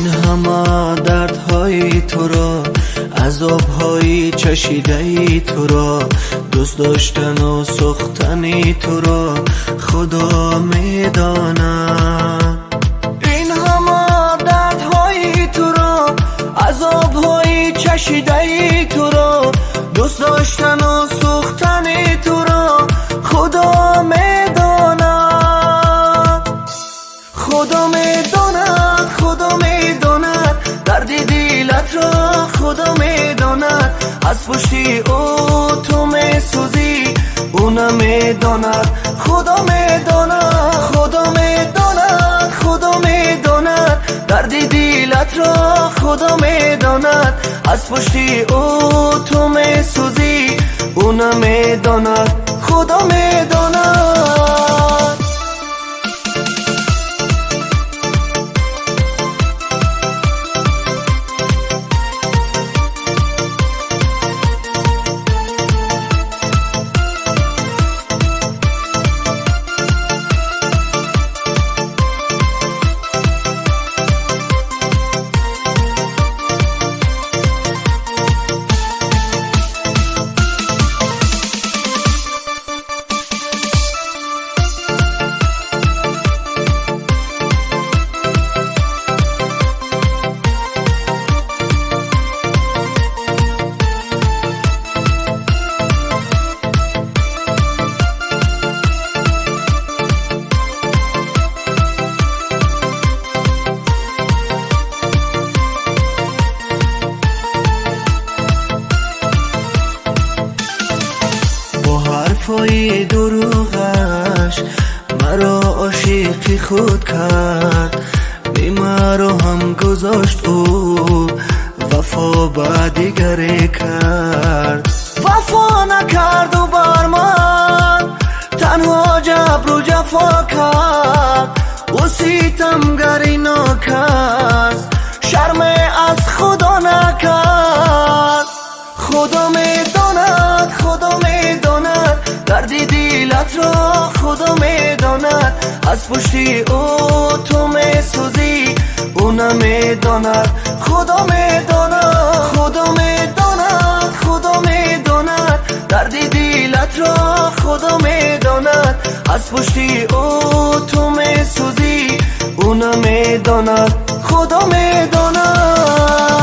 این همه دردهای تو را، عذابهای چشیده ای تو را، دوست داشتن و سوختن تو را خدا میداند. این همه دردهای تو را، عذابهای چشیده ای تو را، دوست داشتن و سوختن تو را خدا میداند. خدا میداند، خدا میداند درد دلت را، خدا میداند از پشتی او تو میسوزی او نمیداند. خدا میداند، خدا میداند، خدا میداند درد دلت را، خدا میداند از پشتی او تو میسوزی او نمیداند. خدا میداند. حرفای دروغش مرا عاشق خود کرد، بی مرا هم گذاشت او وفا با دیگری کرد. وفا نکرد و بر من تنها جبر و جفا کرد، او ستمگری نکرد شرم از خدا نکرد. خدا میداند، خدا میداند درد دلت را، خدا میداند از پشتی او تو میسوزی او نمیداند. خدا میداند، خدا میداند، خدا میداند درد دلت را، خدا میداند از پشتی او تو میسوزی او نمیداند. خدا میداند.